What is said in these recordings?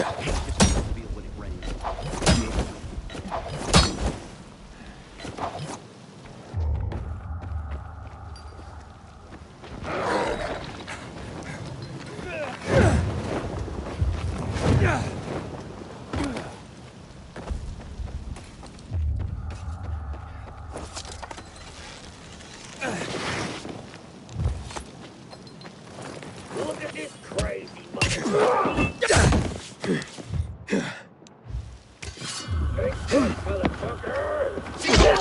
Feel when it rains. Look at this crazy motherfucker! Take that, motherfucker!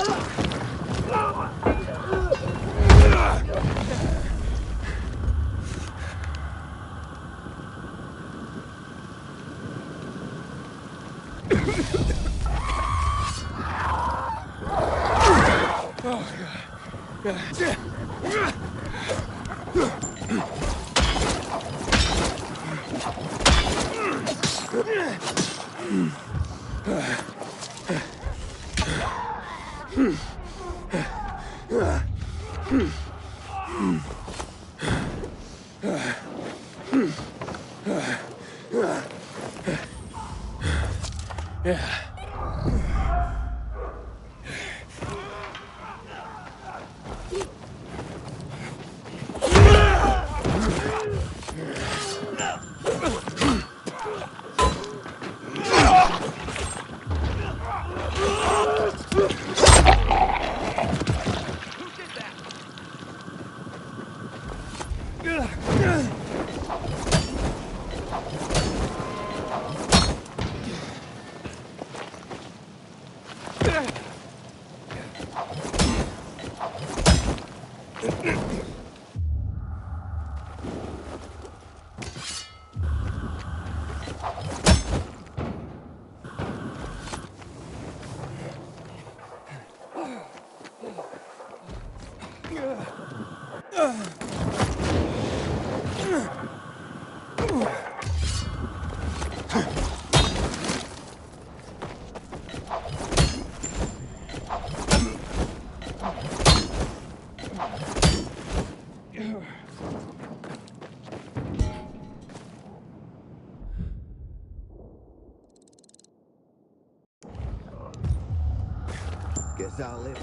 Guess I'll live.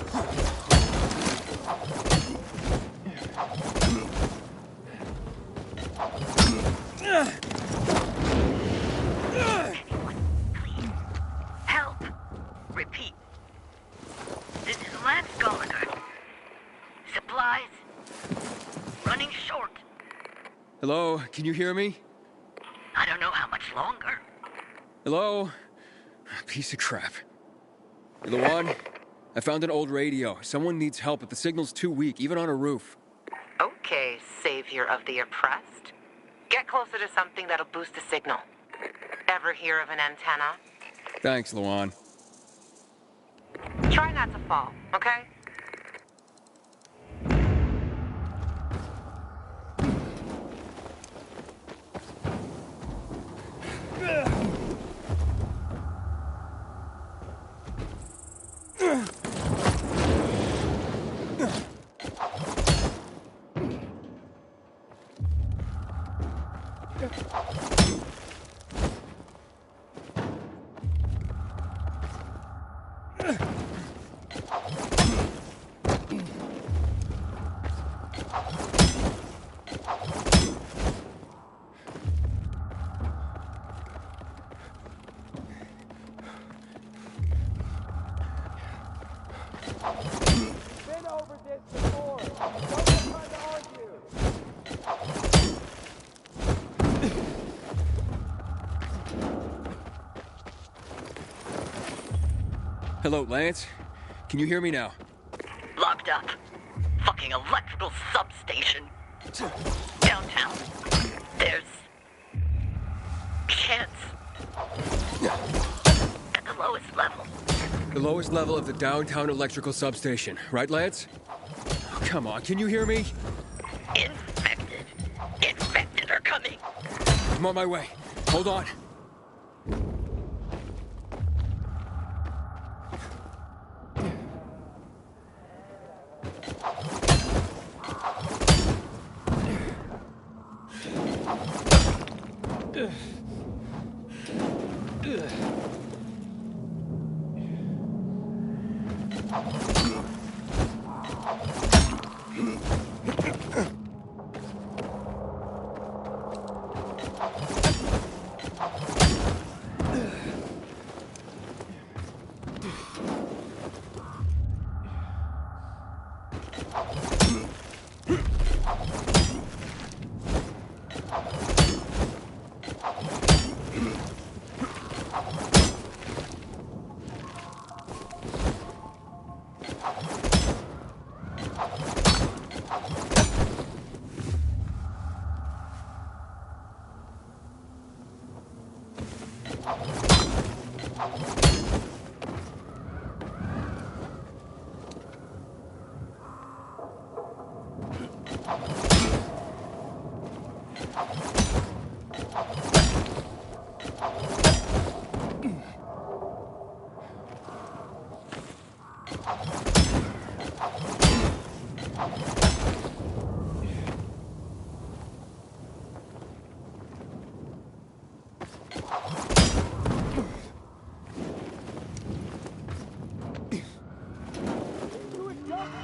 Help! Repeat. This is Lance Gallagher. Supplies running short. Hello, can you hear me? I don't know how much longer. Hello? Piece of crap. Hey, Lawan, I found an old radio. Someone needs help, but the signal's too weak, even on a roof. Okay, savior of the oppressed. Get closer to something that'll boost the signal. Ever hear of an antenna? Thanks, Lawan. Try not to fall, okay? Been over this before. Don't have time to argue. Hello, Lance? Can you hear me now? Locked up. Fucking electrical substation. Downtown. There's... chance. At the lowest level. The lowest level of the downtown electrical substation, right, Lance? Oh, come on, can you hear me? Infected. Infected are coming. I'm on my way. Hold on. You were just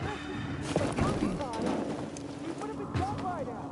missing. But this time, you would have been dead by now.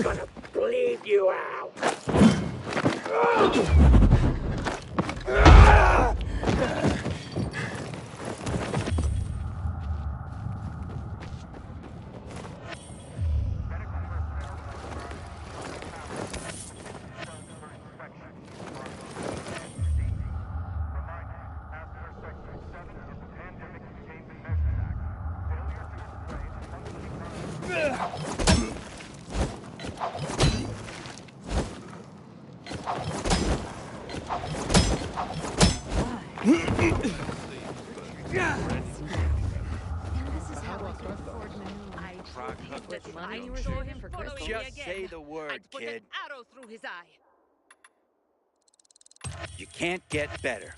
Gonna bleed you out. Just say the word, I'd put kid. an arrow through his eye. You can't get better.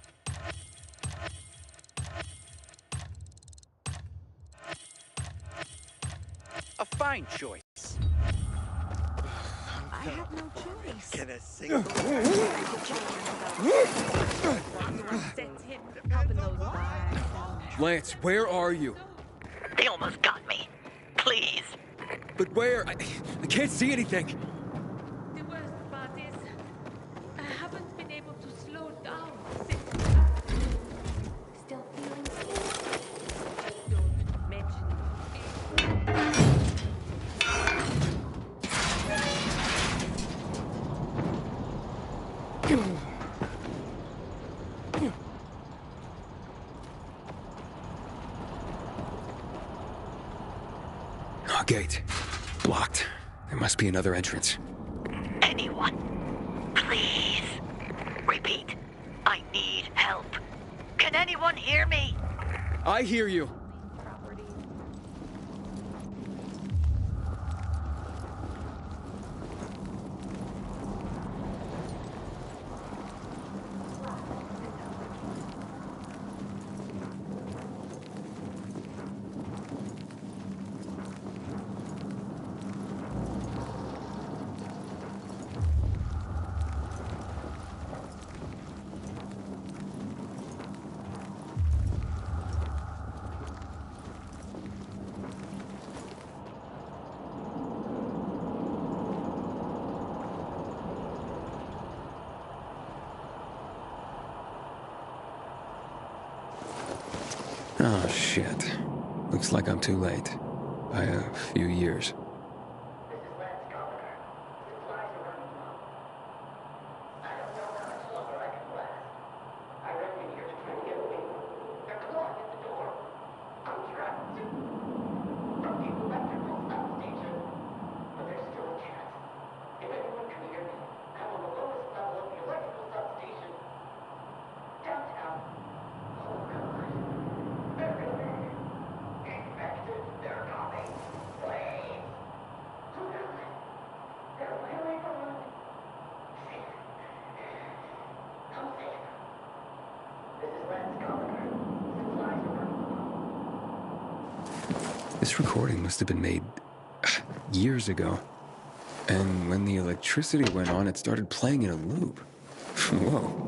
fine choice. I have no choice. Can a single Helping those guys. Lance, where are you? They almost got me. Please. But where? I can't see anything. The worst part is, I haven't been able to slow down since. Still feeling scared. Just don't mention Oh, gate. Blocked. There must be another entrance. Anyone. Please. Repeat. I need help. Can anyone hear me? I hear you. Property. Oh, shit. Looks like I'm too late. By a few years. This recording must have been made years ago. And when the electricity went on, it started playing in a loop. Whoa.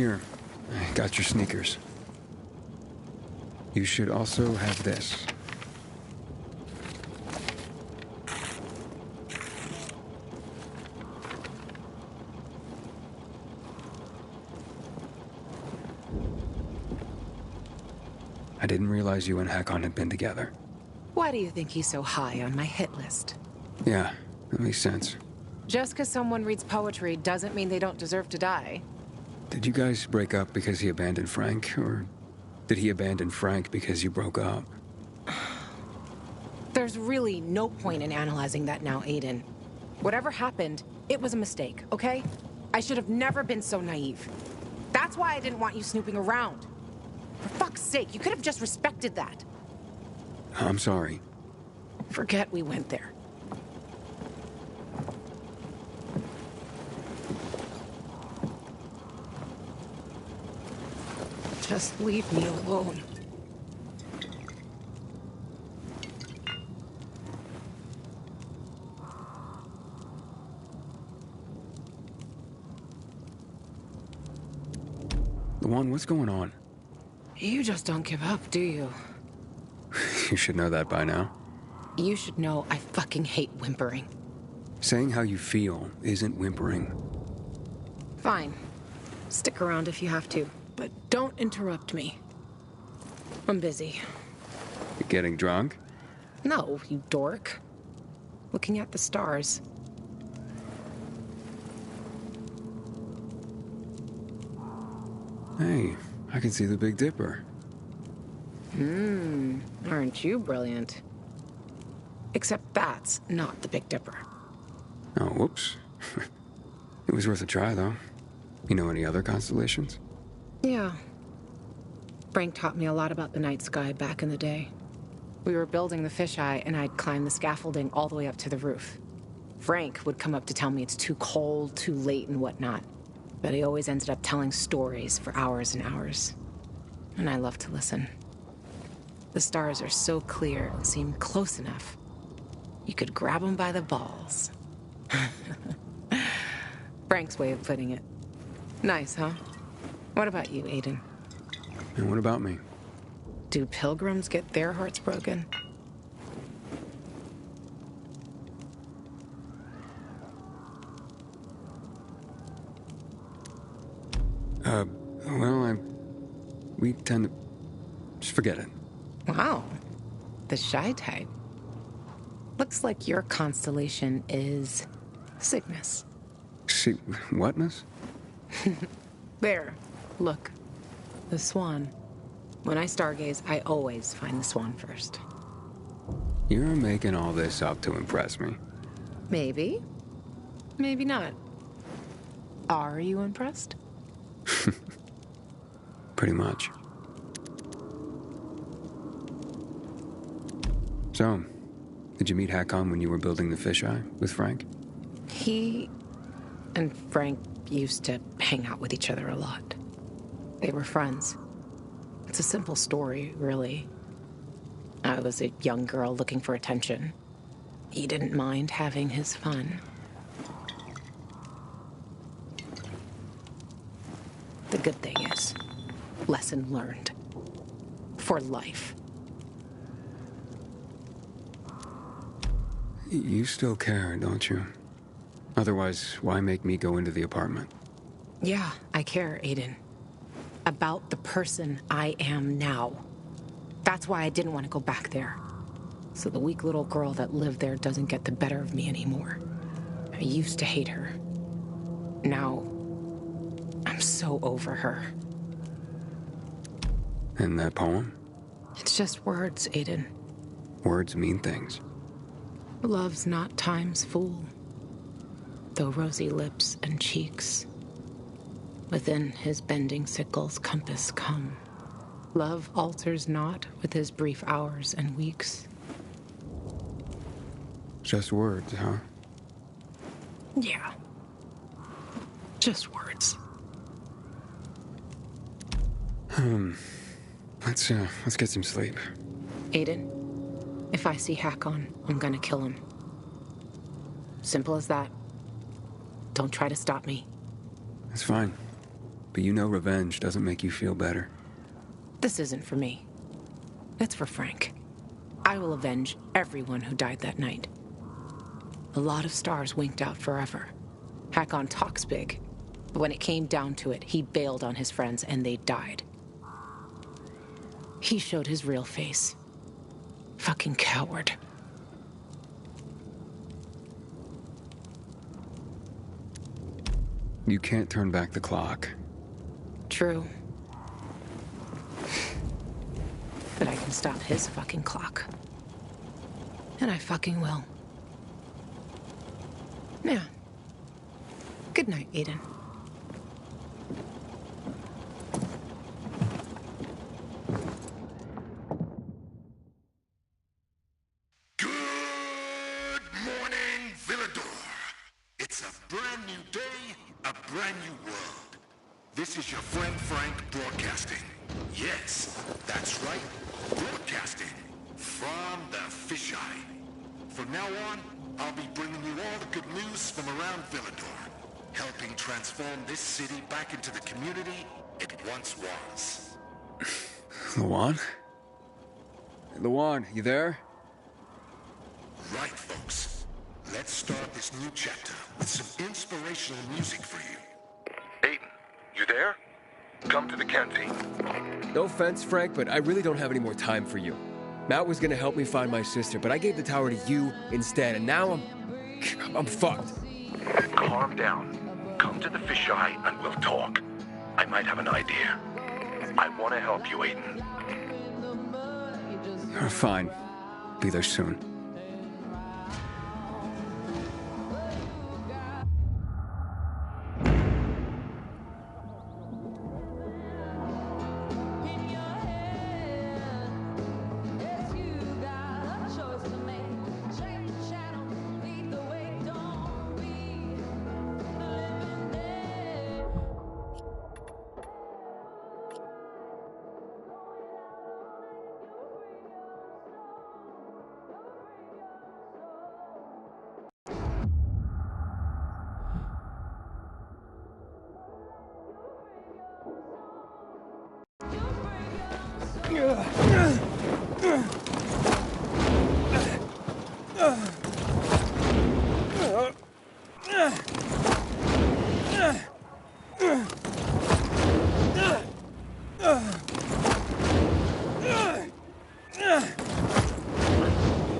Here, I got your sneakers. You should also have this. I didn't realize you and Hakon had been together. Why do you think he's so high on my hit list? Yeah, that makes sense. Just because someone reads poetry doesn't mean they don't deserve to die. Did you guys break up because he abandoned Frank, or did he abandon Frank because you broke up? There's really no point in analyzing that now, Aiden. Whatever happened, it was a mistake, okay? I should have never been so naive. That's why I didn't want you snooping around. For fuck's sake, you could have just respected that. I'm sorry. Forget we went there. Just leave me alone. Luan, what's going on? You just don't give up, do you? You should know that by now. You should know I fucking hate whimpering. Saying how you feel isn't whimpering. Fine. Stick around if you have to, but don't interrupt me. I'm busy. You getting drunk? No, you dork. Looking at the stars. Hey, I can see the Big Dipper. Aren't you brilliant? Except that's not the Big Dipper. Oh, whoops. It was worth a try, though. You know any other constellations? Yeah. Frank taught me a lot about the night sky back in the day. We were building the fisheye, and I'd climb the scaffolding all the way up to the roof. Frank would come up to tell me it's too cold, too late, and whatnot. But he always ended up telling stories for hours and hours. And I love to listen. The stars are so clear and seem close enough. You could grab them by the balls. Frank's way of putting it. Nice, huh? What about you, Aiden? And what about me? Do pilgrims get their hearts broken? Well, we tend to... Just forget it. Wow. The shy type. Looks like your constellation is Cygnus. See, whatness? There. Look. The swan. When I stargaze, I always find the swan first. You're making all this up to impress me. Maybe. Maybe not. Are you impressed? Pretty much. So, did you meet Hakon when you were building the fisheye with Frank? He and Frank used to hang out with each other a lot. They were friends. It's a simple story, really. I was a young girl looking for attention. He didn't mind having his fun. The good thing is, lesson learned. For life. You still care, don't you? Otherwise, why make me go into the apartment? Yeah, I care, Aiden. About the person I am now. That's why I didn't want to go back there. So the weak little girl that lived there doesn't get the better of me anymore. I used to hate her. Now, I'm so over her. And that poem? It's just words, Aiden. Words mean things. Love's not time's fool, though rosy lips and cheeks within his bending sickle's compass come. Love alters not with his brief hours and weeks. Just words, huh? Yeah. Just words. Let's get some sleep. Aiden, if I see Hakon, I'm gonna kill him. Simple as that. Don't try to stop me. It's fine. but you know revenge doesn't make you feel better. This isn't for me. It's for Frank. I will avenge everyone who died that night. A lot of stars winked out forever. Hakon talks big, but when it came down to it, he bailed on his friends and they died. He showed his real face. Fucking coward. You can't turn back the clock. True. But I can stop his fucking clock. And I fucking will. Yeah. Good night, Aiden. Good morning, Villador. It's a brand new day, a brand new world. This is your friend Frank broadcasting. Yes, that's right, broadcasting from the fisheye. From now on, I'll be bringing you all the good news from around Villador, helping transform this city back into the community it once was. Lawan? Lawan, you there? Right, folks. Let's start this new chapter with some inspirational music for you. Aiden, you there? Come to the canteen. No offense, Frank, but I really don't have any more time for you. Matt was gonna help me find my sister, but I gave the tower to you instead, and now I'm fucked. Calm down. Come to the fisheye and we'll talk. I might have an idea. I want to help you, Aiden. Fine. Be there soon.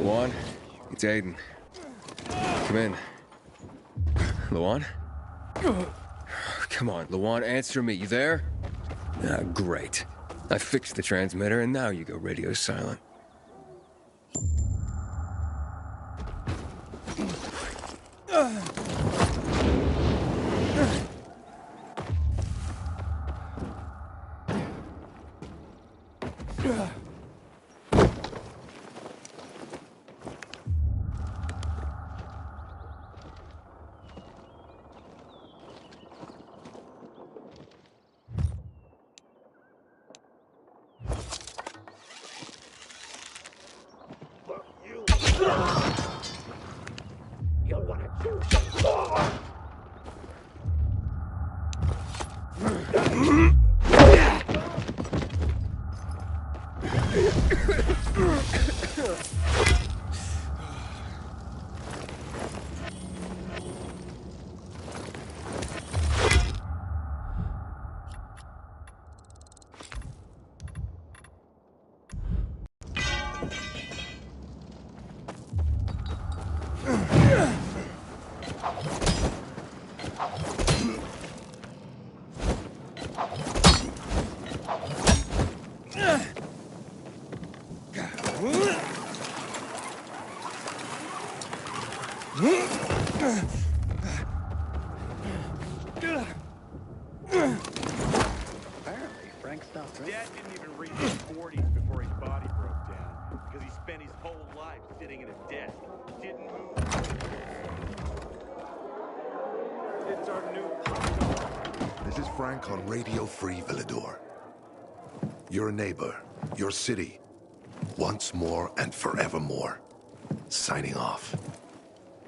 Lawan, it's Aiden. Come in. Lawan? Come on, Lawan, answer me. You there? Ah, great. I fixed the transmitter, and now you go radio silent. You'll want to choose. Apparently, Frank stopped drinking. Dad didn't even reach his 40s before his body broke down, because he spent his whole life sitting at a desk. Didn't move. It's our new pop. This is Frank on Radio Free Villador. Your neighbor, your city, once more and forevermore. Signing off.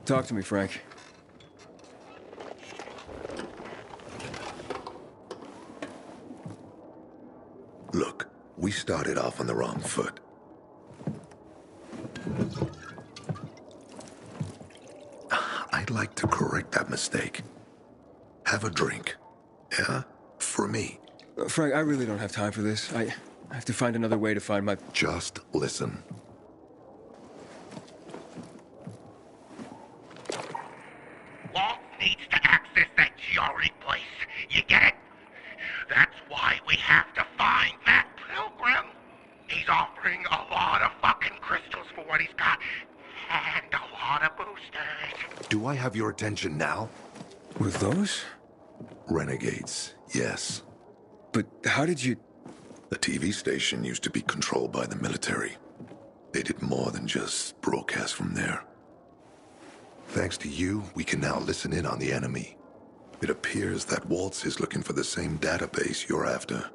Talk to me, Frank. We started off on the wrong foot. I'd like to correct that mistake. Have a drink. Yeah? For me. Frank, I really don't have time for this. I have to find another way to find my... Just listen. Walt needs to access that GRE place. You get it? That's why we have to find Matt Pilgrim. He's offering a lot of fucking crystals for what he's got. And a lot of boosters. Do I have your attention now? With those? Renegades, yes. But how did you... The TV station used to be controlled by the military. They did more than just broadcast from there. Thanks to you, we can now listen in on the enemy. It appears that Waltz is looking for the same database you're after.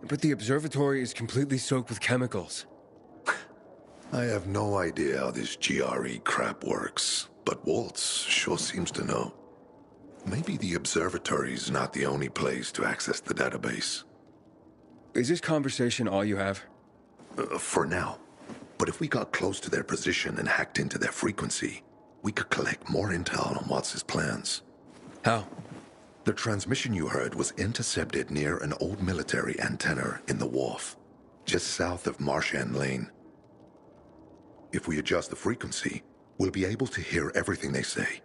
But the observatory is completely soaked with chemicals. I have no idea how this GRE crap works, but Waltz sure seems to know. Maybe the observatory's not the only place to access the database. Is this conversation all you have? For now. But if we got close to their position and hacked into their frequency, we could collect more intel on Waltz's plans. How? The transmission you heard was intercepted near an old military antenna in the wharf, just south of Marchand Lane. If we adjust the frequency, we'll be able to hear everything they say,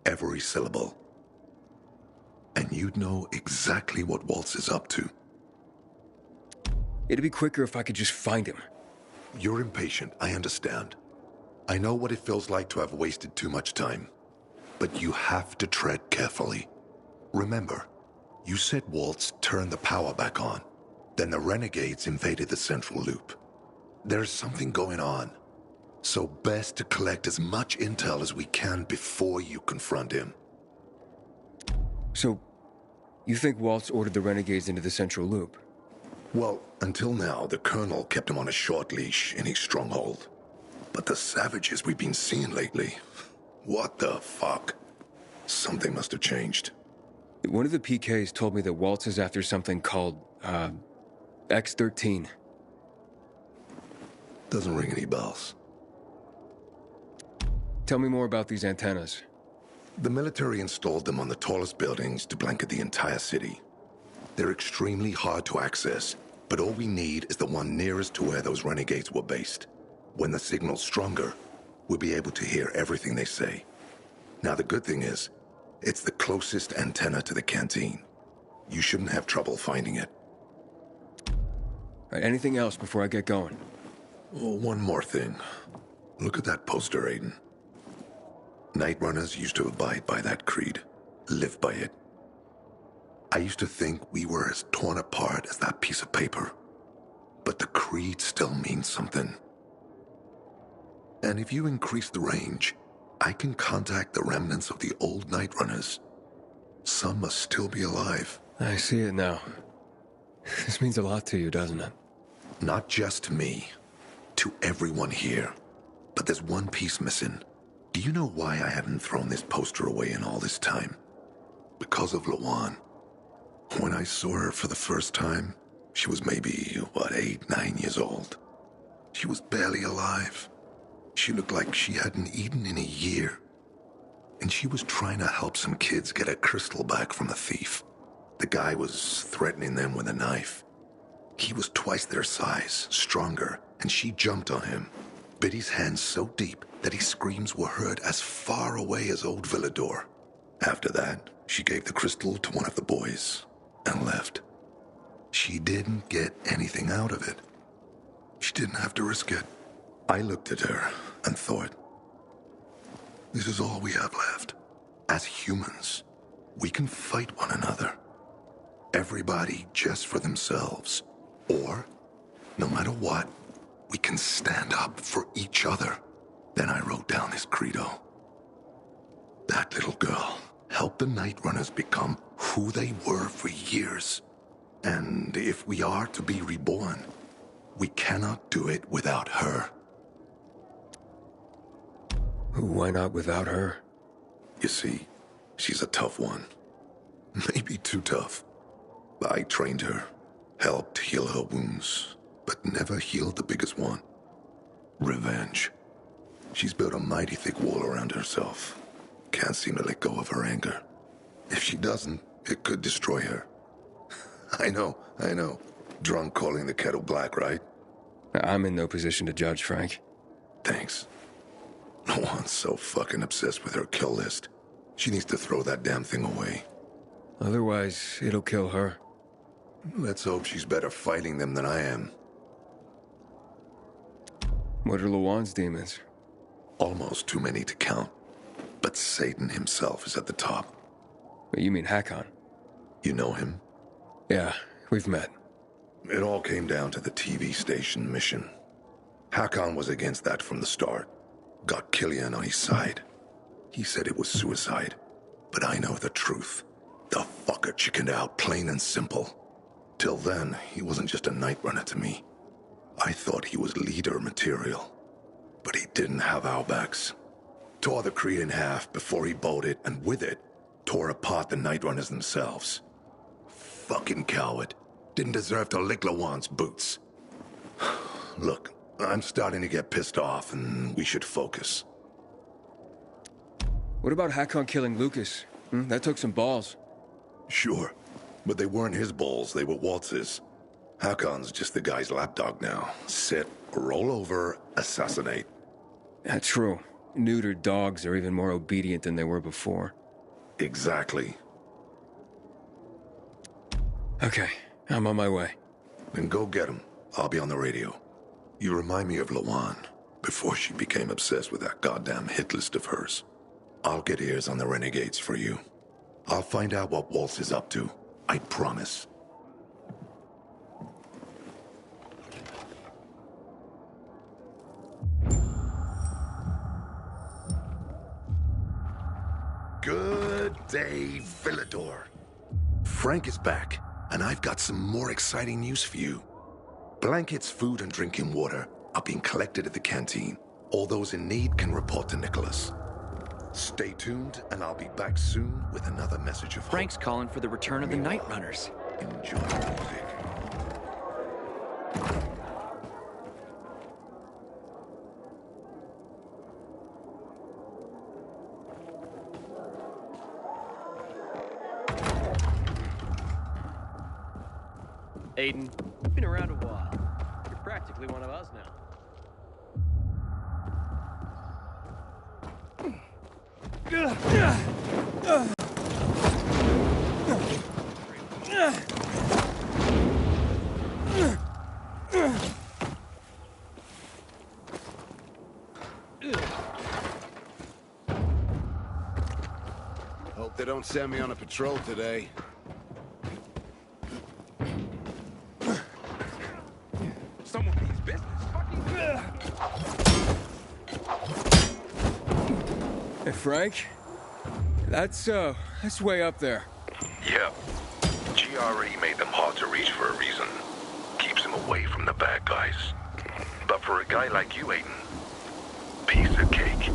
every syllable. And you'd know exactly what Waltz is up to. It'd be quicker if I could just find him. You're impatient, I understand. I know what it feels like to have wasted too much time. But you have to tread carefully. Remember, you said Waltz turned the power back on. Then the renegades invaded the central loop. There's something going on. So best to collect as much intel as we can before you confront him. So, you think Waltz ordered the renegades into the central loop? Well, until now, the Colonel kept him on a short leash in his stronghold. But the savages we've been seeing lately... What the fuck? Something must have changed. One of the PKs told me that Waltz is after something called, X-13. Doesn't ring any bells. Tell me more about these antennas. The military installed them on the tallest buildings to blanket the entire city. They're extremely hard to access, but all we need is the one nearest to where those renegades were based. When the signal's stronger, we'll be able to hear everything they say. Now the good thing is, it's the closest antenna to the canteen. You shouldn't have trouble finding it. Right, anything else before I get going? Oh, one more thing. Look at that poster, Aiden. Night Runners used to abide by that creed, live by it. I used to think we were as torn apart as that piece of paper. But the creed still means something. And if you increase the range, I can contact the remnants of the old Night Runners. Some must still be alive. I see it now. This means a lot to you, doesn't it? Not just to me. To everyone here. But there's one piece missing. Do you know why I haven't thrown this poster away in all this time? Because of Lawan. When I saw her for the first time, she was maybe, 8, 9 years old. She was barely alive. She looked like she hadn't eaten in a year. And she was trying to help some kids get a crystal back from a thief. The guy was threatening them with a knife. He was twice their size, stronger, and she jumped on him, bit his hand so deep that his screams were heard as far away as Old Villador. After that, she gave the crystal to one of the boys and left. She didn't get anything out of it. She didn't have to risk it. I looked at her and thought, this is all we have left. As humans, we can fight one another. Everybody just for themselves. Or, no matter what, we can stand up for each other. Then I wrote down this credo. That little girl helped the Night Runners become who they were for years. And if we are to be reborn, we cannot do it without her. Why not without her? You see, she's a tough one. Maybe too tough. I trained her, helped heal her wounds, but never healed the biggest one. Revenge. She's built a mighty thick wall around herself. Can't seem to let go of her anger. If she doesn't, it could destroy her. I know. Drunk calling the kettle black, right? I'm in no position to judge, Frank. Thanks. Lawan's so fucking obsessed with her kill list. She needs to throw that damn thing away. Otherwise, it'll kill her. Let's hope she's better fighting them than I am. What are Lawan's demons? Almost too many to count. But Satan himself is at the top. You mean Hakon? You know him? Yeah, we've met. It all came down to the TV station mission. Hakon was against that from the start. Got Killian on his side. He said it was suicide. But I know the truth. The fucker chickened out, plain and simple. Till then, he wasn't just a night runner to me. I thought he was leader material. But he didn't have our backs. Tore the Creed in half before he bolted, and with it, tore apart the Night Runners themselves. Fucking coward. Didn't deserve to lick Lawan's boots. Look, I'm starting to get pissed off, and we should focus. What about Hakon killing Lucas? That took some balls. Sure, but they weren't his balls, they were Waltz's. Hakon's just the guy's lapdog now. Sit, roll over, assassinate. That's true. Neutered dogs are even more obedient than they were before. Exactly. Okay, I'm on my way. Then go get him. I'll be on the radio. You remind me of Lawan, before she became obsessed with that goddamn hit list of hers. I'll get ears on the renegades for you. I'll find out what Waltz is up to. I promise. Good day, Villador. Frank is back, and I've got some more exciting news for you. Blankets, food, and drinking water are being collected at the canteen. All those in need can report to Nicholas. Stay tuned, and I'll be back soon with another message of hope. Frank's calling for the return of the Night Runners. Enjoy the music. Aiden, you've been around a while. You're practically one of us now. Hope they don't send me on a patrol today. Someone's business. Hey, Frank? That's way up there. Yeah. GRE made them hard to reach for a reason. Keeps them away from the bad guys. But for a guy like you, Aiden, piece of cake.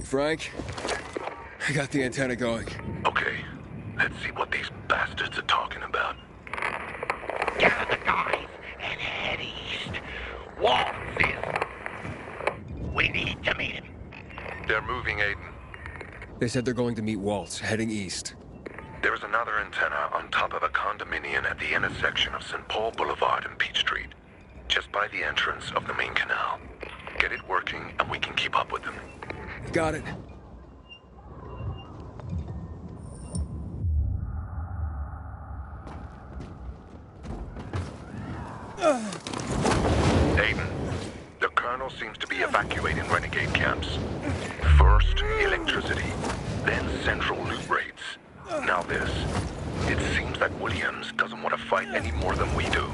Frank, I got the antenna going. Okay, let's see what these bastards are talking about. Gather the guys and head east. Waltz is... We need to meet him. They're moving, Aiden. They said they're going to meet Waltz, heading east. There's another antenna on top of a condominium at the intersection of St. Paul Boulevard and Peach Street, just by the entrance of the main canal. Get it working and we can keep up with them. Got it. Aiden, the Colonel seems to be evacuating renegade camps. First, electricity, then central loot rates. Now this. It seems that Williams doesn't want to fight any more than we do.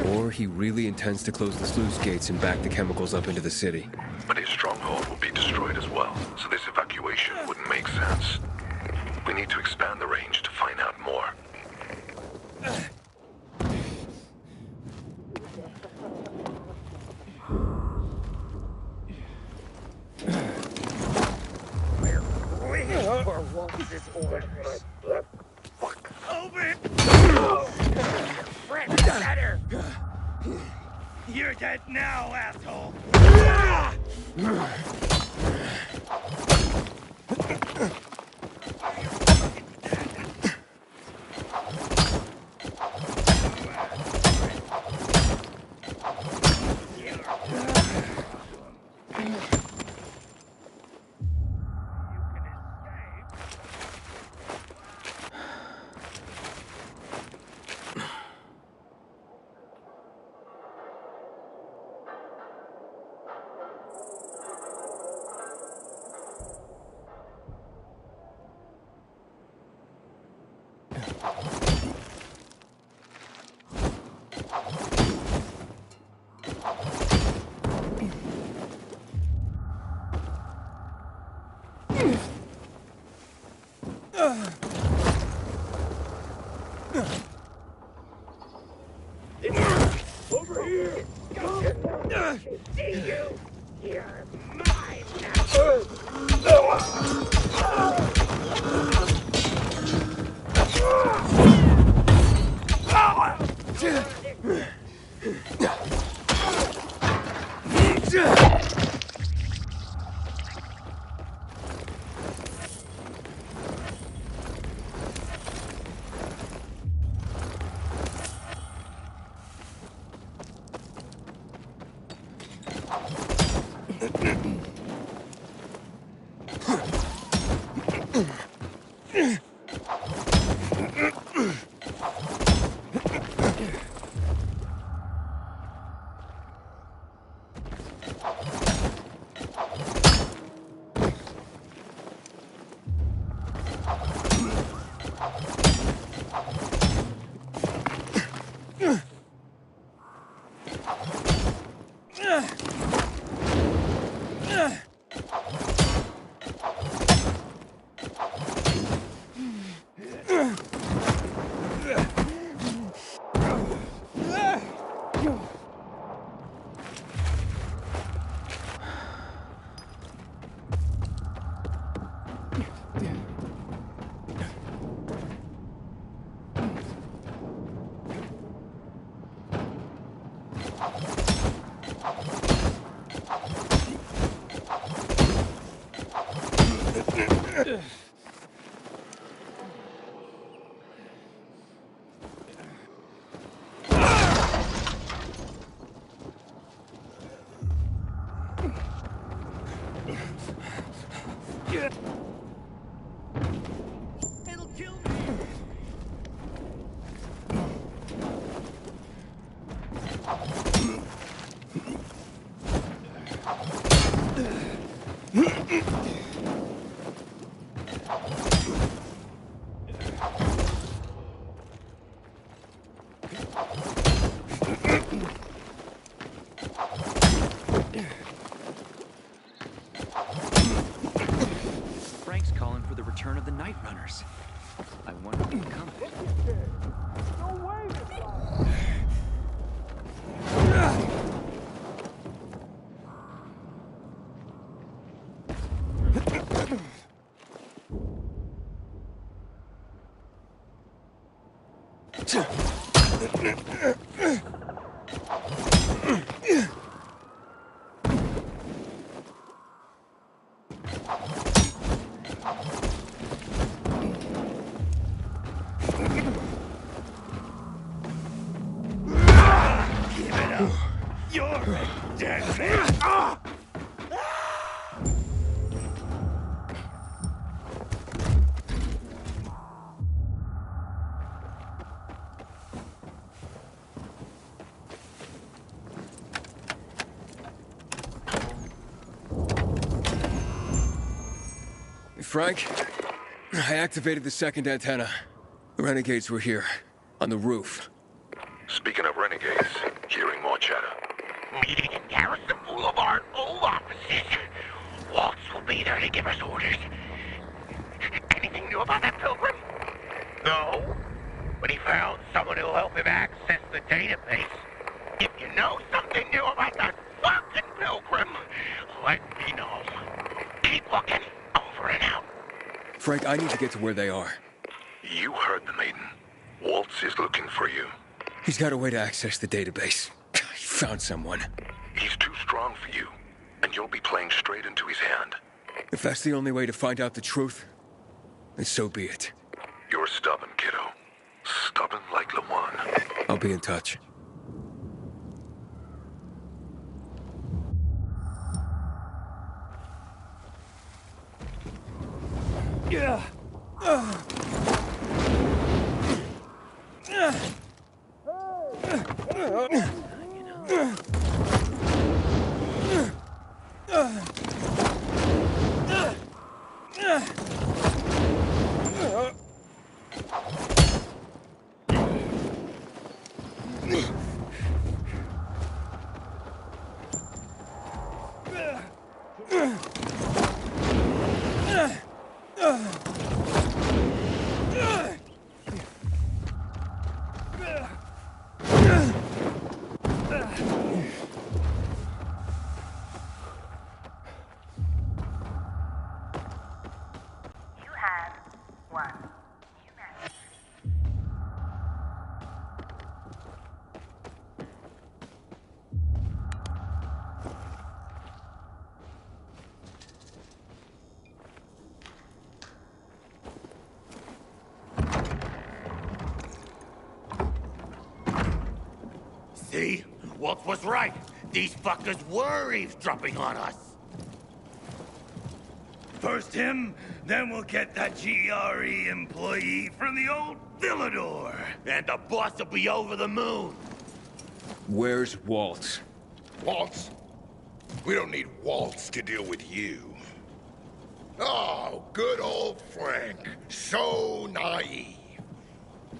Or he really intends to close the sluice gates and back the chemicals up into the city. But his stronghold will be destroyed as well, so this evacuation wouldn't make sense. We need to expand the range to find out more. For Waltz's orders. Fuck. Open! Frick, better! You're dead now, asshole! Over here! Gotcha! See you! You're mine now! Frank's calling for the return of the Night Runners. I wonder who's coming. No way this time. You're a dead man! Ah! Frank, I activated the second antenna. The renegades were here, on the roof. Speaking of renegades, hearing more chatter. Meeting in Garrison Boulevard, old offices. Waltz will be there to give us orders. Anything new about that pilgrim? No, but he found someone who'll help him access the database. If you know something new about that fucking pilgrim, let me know. Keep looking. Over and out. Frank, I need to get to where they are. You heard the maiden. Waltz is looking for you. He's got a way to access the database. He found someone. He's too strong for you, and you'll be playing straight into his hand. If that's the only way to find out the truth, then so be it. You're stubborn, kiddo. Stubborn like Lawan. I'll be in touch. Yeah. See? Walt was right. These fuckers were eavesdropping on us. First him, then we'll get that GRE employee from the old Villador. And the boss will be over the moon. Where's Waltz? Waltz? We don't need Waltz to deal with you. Oh, good old Frank. So naive.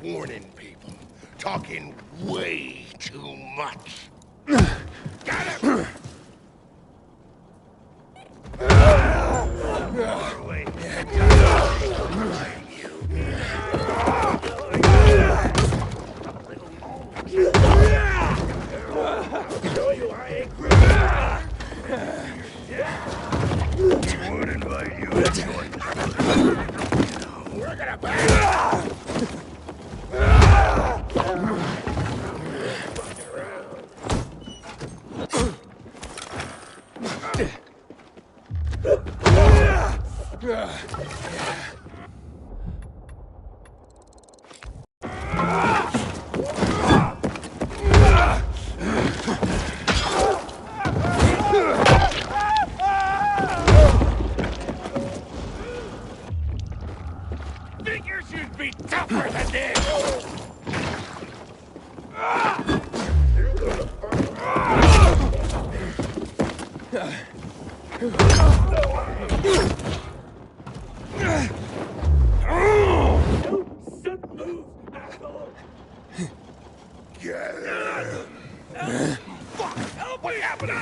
Warning people. Talking way too much. Got him! We're gonna back. Figures you'd be tougher than this. What happened to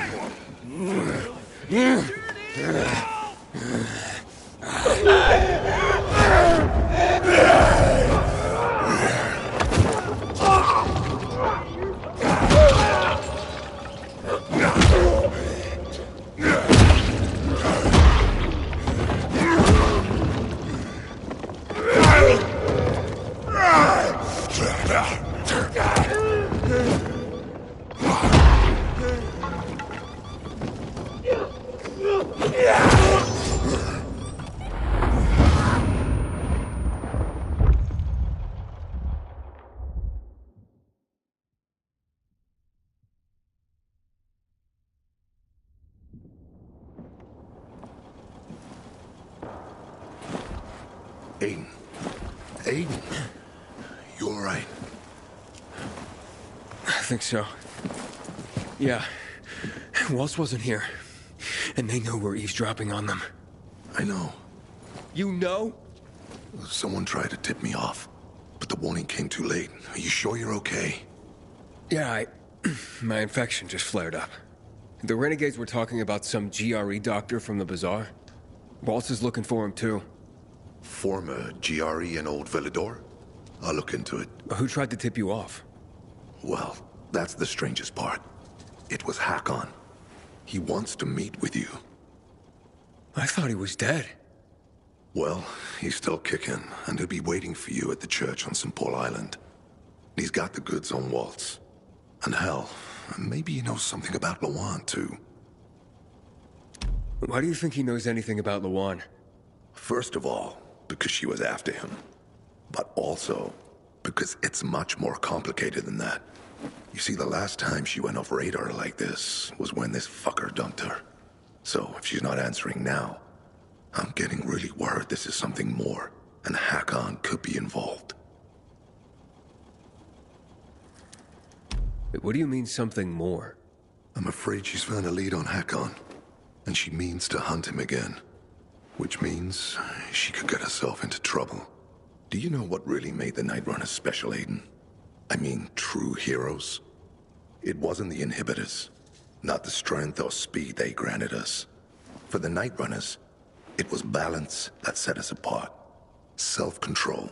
Aiden. Aiden. You all right? I think so. Yeah. Waltz wasn't here. And they know we're eavesdropping on them. I know. You know? Someone tried to tip me off, but the warning came too late. Are you sure you're okay? Yeah, my infection just flared up. The renegades were talking about some GRE doctor from the bazaar. Waltz is looking for him, too. Former GRE in Old Villador? I'll look into it. Who tried to tip you off? Well, that's the strangest part. It was Hakon. He wants to meet with you. I thought he was dead. Well, he's still kicking, and he'll be waiting for you at the church on St. Paul Island. He's got the goods on Waltz. And hell, maybe he knows something about Lawan, too. Why do you think he knows anything about Lawan? First of all, because she was after him. But also, because it's much more complicated than that. You see, the last time she went off radar like this was when this fucker dumped her. So, if she's not answering now, I'm getting really worried this is something more, and Hakon could be involved. What do you mean, something more? I'm afraid she's found a lead on Hakon, and she means to hunt him again. Which means she could get herself into trouble. Do you know what really made the Night Runners special, Aiden? I mean, true heroes? It wasn't the inhibitors, not the strength or speed they granted us. For the Night Runners, it was balance that set us apart. Self-control.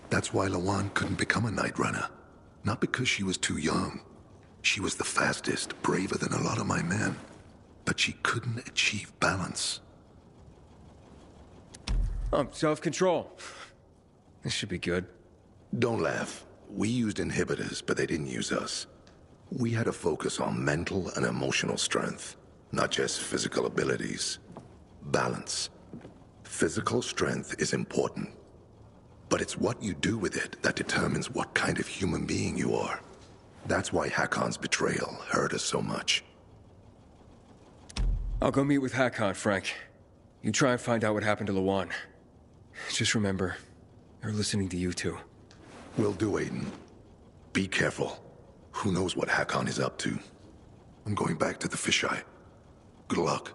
That's why Lawan couldn't become a Night Runner. Not because she was too young. She was the fastest, braver than a lot of my men. But she couldn't achieve balance. Self-control. This should be good. Don't laugh. We used inhibitors, but they didn't use us. We had to focus on mental and emotional strength, not just physical abilities. Balance. Physical strength is important, but it's what you do with it that determines what kind of human being you are. That's why Hakon's betrayal hurt us so much. I'll go meet with Hakon, Frank. You try and find out what happened to Lawan. Just remember, they're listening to you two. Will do, Aiden. Be careful. Who knows what Hakon is up to. I'm going back to the fisheye. Good luck.